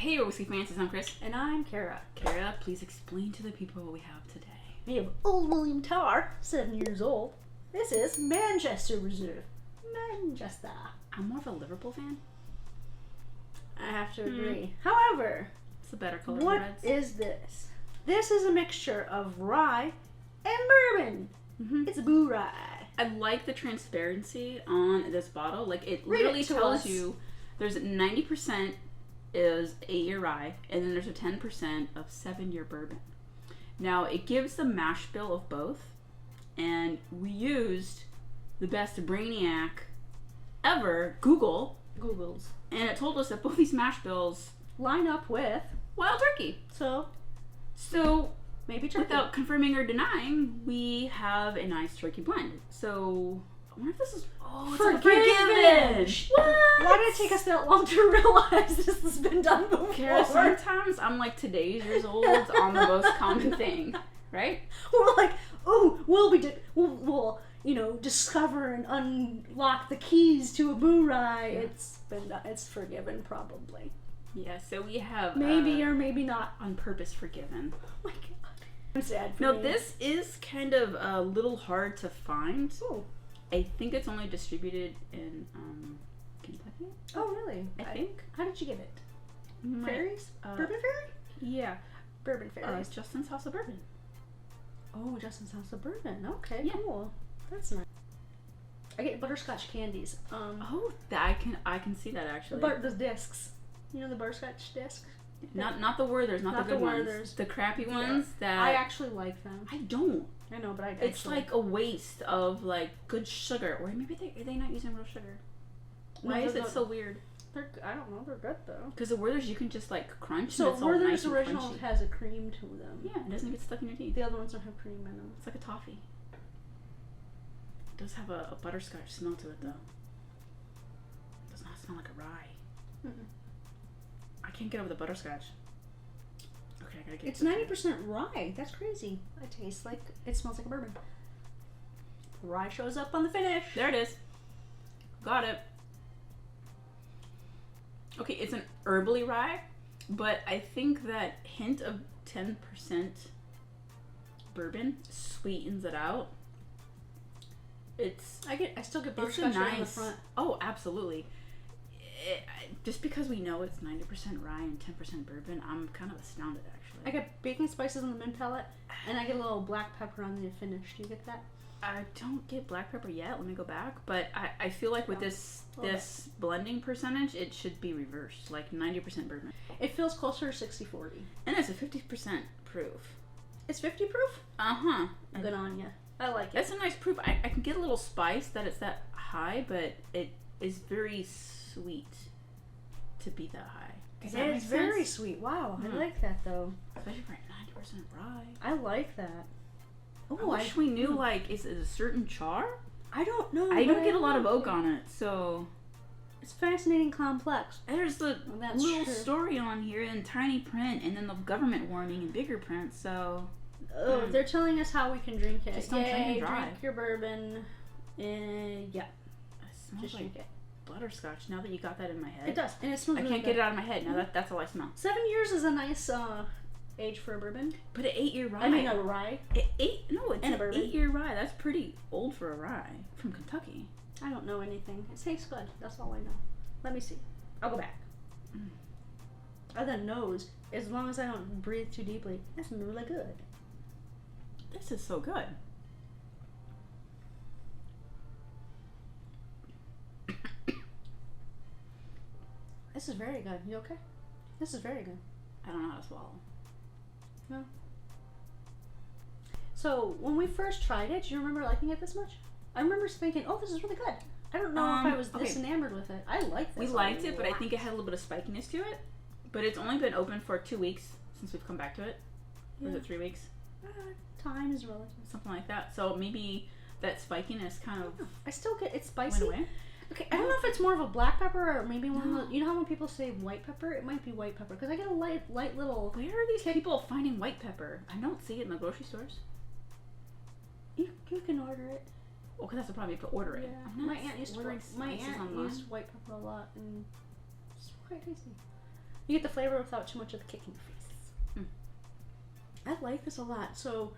Hey, Whiskey Fancies, I'm Chris. And I'm Kara. Kara, please explain to the people what we have today. We have Old Wm Tarr, 7 years old. This is Manchester Reserve. Manchester. I'm more of a Liverpool fan. I have to agree. However, It's a better color what than reds. is this? This is a mixture of rye and bourbon. Mm-hmm. It's boo rye. I like the transparency on this bottle. Like, it Read literally it to tells us. you there's 90% is 8-year rye, and then there's a 10% of 7-year bourbon. Now, it gives the mash bill of both, and we used the best brainiac ever, Google's. and it told us that both these mash bills Line up with, wild turkey. so So, maybe turkey. without confirming or denying, we have a nice turkey blend. So, I wonder if this is... Oh, it's Forgiven! What? Why did it take us that long to realize this has been done before? Kara, sometimes I'm like today's years old on the most common thing, right? We're like, oh, we'll discover and unlock the keys to a boo rye. Yeah. It's forgiven probably. Yeah, so we have... Maybe or maybe not. on purpose forgiven. Oh my god. I'm sad for No, me. this is kind of a little hard to find. Oh. I think it's only distributed in Kentucky. Oh, really? I think. How did you get it? My- Fairies? Bourbon Fairy? Yeah. Bourbon Fairies. Justin's House of Bourbon. Oh, Justin's House of Bourbon. Okay, Yeah. cool. That's nice. I get butterscotch candies. Oh, I can see that actually. The discs. You know the butterscotch discs? Not the Werthers, not the good ones. Werthers. The crappy Yeah. ones that I actually like them. I don't. I know, but I It's actually... like a waste of like good sugar, or maybe are they not using real sugar? Why No, is they're it not. so weird? I don't know, they're good though. Because the Werthers you can just like crunch. So and it's all nice Werther's and Original crunchy. has a cream to them. Yeah, it doesn't get stuck in your teeth. The other ones don't have cream in them. It's like a toffee. It does have a butterscotch smell to it though. It does not smell like a rye. Mm-mm. I can't get over the butterscotch. Okay, I gotta get It's 90% rye. That's crazy. It smells like a bourbon. Rye shows up on the finish. There it is. Got it. Okay, it's an herbally rye, but I think that hint of 10% bourbon sweetens it out. I still get It's a butterscotch right on the nice. front. Oh, absolutely. Just because we know it's 90% rye and 10% bourbon, I'm kind of astounded actually. I get baking spices on the mint pellet, and I get a little black pepper on the finish. Do you get that? I don't get black pepper yet. Let me go back. But I feel like with No. this blending percentage, it should be reversed, like 90% bourbon. It feels closer to 60-40. And it's a 50% proof. It's 50 proof? Uh-huh. Good on ya. I like it. That's a nice proof. I can get a little spice that it's that high, but it is very sweet to be that high. Does that make It's very sense? sweet. Wow, Mhm. I like that though. Especially for 90% rye. I like that. I Oh, wish we knew, like, is it a certain char? I don't know. I don't but get a lot of like oak it. on it, so... It's fascinating, complex. There's the Well, that's little true. story on here in tiny print, and then the government warning in bigger print, so... Oh, they're telling us how we can drink it. Just don't drink it Yay, dry. drink your bourbon. Yeah, It smells just like drink it. butterscotch, now that you got that in my head. It does, and it smells I really can't good. get it out of my head, now that's all I smell. 7 years is a nice age for a bourbon. But an 8-year rye... I mean, a rye. It's And a an bourbon. 8-year rye. That's pretty old for a rye from Kentucky. I don't know anything. It tastes good. That's all I know. Let me see. I'll go back. Mm. Other than nose, as long as I don't breathe too deeply, that's really good. This is so good. This is very good. You okay? This is very good. I don't know how to swallow. So, when we first tried it, do you remember liking it this much? I remember thinking, oh, this is really good. I don't know if I was this enamored with it. I liked this. We liked it, but I think it had a little bit of spikiness to it. But it's only been open for 2 weeks since we've come back to it. Or is it 3 weeks? Time is relative. Something like that. So maybe that spikiness kind of I still get it's went spicy. away. Okay, I don't know if it's more of a black pepper or maybe one of the, you know how when people say white pepper, it might be white pepper because I get a light little. Where are these people finding white pepper? I don't see it in the grocery stores. You can order it. Well, because that's the problem. You have to order it. Yeah, I'm not my aunt used ordering my spices aunt online. used white pepper a lot and it's quite tasty. You get the flavor without too much of the kick in your face. I like this a lot. So,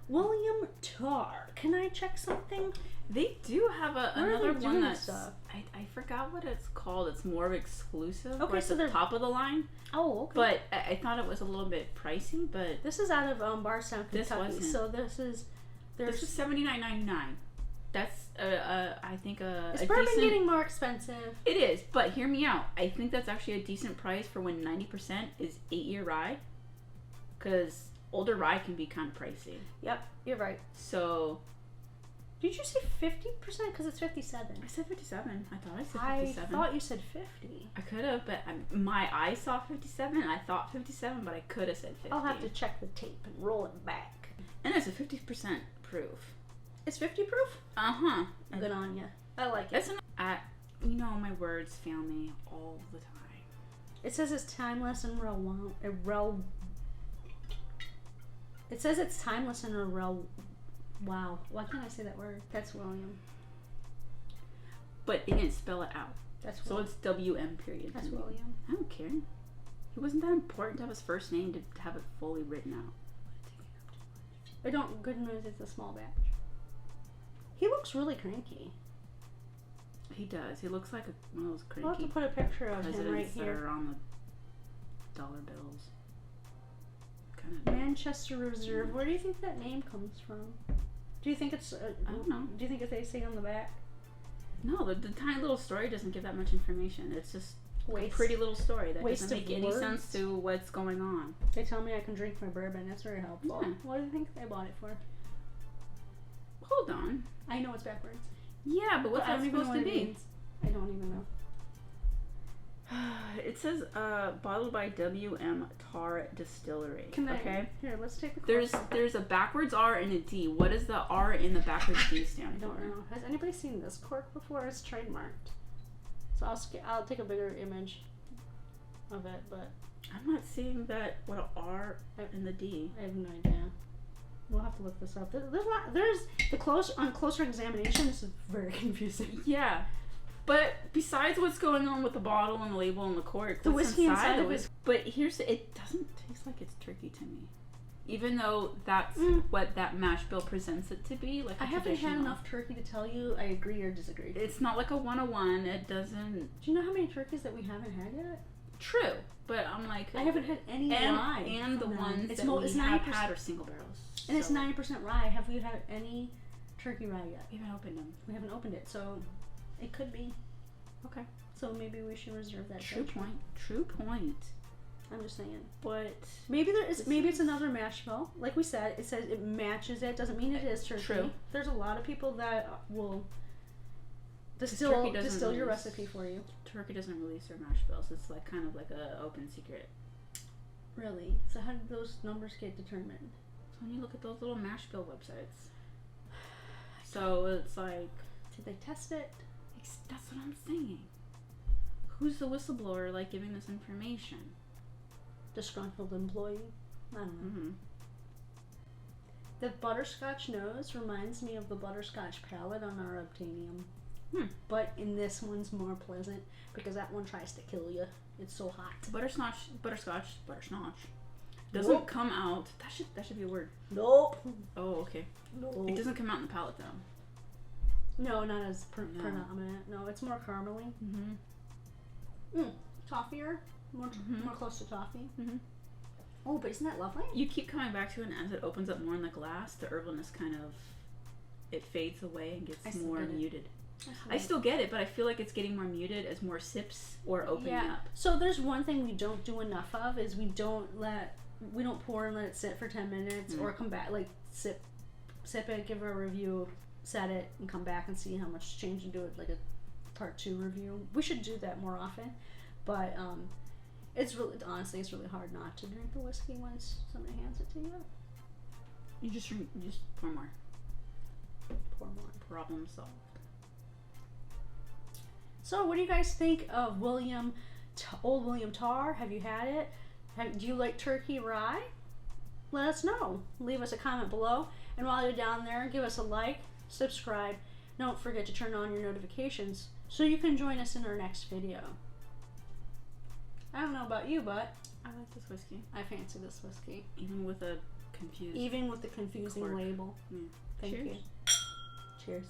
Wm Tarr. Can I check something? They do have another one that's... I forgot what it's called. It's more exclusive. Okay, so they're top of the line. Oh, okay. But I thought it was a little bit pricey, but... This is out of Bardstown, Kentucky. So this is $79.99. That's I think Is a bourbon decent... getting more expensive? It is, but hear me out. I think that's actually a decent price for when 90% is 8-year rye, because older rye can be kind of pricey. Yep, you're right. So, did you say 50%? Because it's 57. I said 57. I thought I said 57. I thought you said 50. I could have, but my eyes saw 57. I thought 57, but I could have said 50. I'll have to check the tape and roll it back. And it's a 50% proof. It's 50 proof? Uh-huh. Good on ya. I like it. You know, my words fail me all the time. It says it's timeless and It says it's timeless and wow. Why can't I say that word? That's William. But it didn't spell it out. That's so William. It's W-M period. That's William. I don't care. It wasn't that important to have his first name to have it fully written out. I don't. Good news, it's a small batch. He looks really cranky. He does. He looks like one of those cranky I'll have to put a picture of him right that here. are on the dollar bills. Kind of. Manchester Reserve. Where do you think that name comes from? Do you think it's? I don't know. Do you think if they say on the back? No, the tiny little story doesn't give that much information. It's just a pretty little story that doesn't make any sense to what's going on. They tell me I can drink my bourbon. That's very helpful. Yeah. What do you think they bought it for? Hold on. I know it's backwards. Yeah, but what's that supposed to be? I don't even know. It says bottled by Wm Tarr Distillery. Okay. Here, let's take a cork. There's a backwards R and a D. What does the R in the backwards D stand for? I don't know. Has anybody seen this cork before? It's trademarked. So I'll take a bigger image of it, but I'm not seeing that. What an R and the D. I have no idea. We'll have to look this up. On closer examination, this is very confusing. Yeah. But besides what's going on with the bottle and the label and the cork, the whiskey inside of it. But it doesn't taste like it's turkey to me. Even though that's what that mash bill presents it to be. Like I haven't had enough turkey to tell you I agree or disagree. It's not like a 101. It doesn't... Do you know how many turkeys that we haven't had yet? True. But I'm like... I haven't had any rye. And the ones that we have had are single barrels. And it's 90% rye. Have we had any turkey rye yet? We haven't opened them. We haven't opened it, so it could be. Okay. So maybe we should reserve that. True point. True point. I'm just saying. But maybe it's another mash bill. Like we said, it says it matches it. Doesn't mean it is turkey. True. There's a lot of people that will distill your recipe for you. Turkey doesn't release their mash bills. It's like kind of like a open secret. Really? So how did those numbers get determined? So when you look at those little mash bill websites. So it's like, did they test it? That's what I'm saying. Who's the whistleblower like giving this information? Disgruntled employee? I don't know. Mm-hmm. The butterscotch nose reminds me of the butterscotch palate on our Obtainium. But in this one's more pleasant because that one tries to kill you. It's so hot. Butterscotch doesn't come out. That should be a word. Nope. Oh, okay. Nope. It doesn't come out in the palate though. No, not as predominant. No, it's more caramely. Toffier, more close to toffee. Oh, but isn't that lovely? You keep coming back to it, and as it opens up more in the glass, the herbalness kind of fades away and gets more muted. I still get it, but I feel like it's getting more muted as more sips or opening up. So there's one thing we don't do enough of is we don't pour and let it sit for 10 minutes or come back, like sip it, give a review, set it, and come back and see how much change and do it like a part 2 review. We should do that more often, but it's really hard not to drink the whiskey once somebody hands it to you. You just pour more. Pour more. Problem solved. So, what do you guys think of Old Wm Tarr? Have you had it? Do you like turkey rye? Let us know. Leave us a comment below. And while you're down there, give us a like, subscribe. Don't forget to turn on your notifications so you can join us in our next video. I don't know know about you, but I like this whiskey. I fancy this whiskey. Even with a confusing Confusing cork. label. Yeah. Thank Cheers. you. Cheers.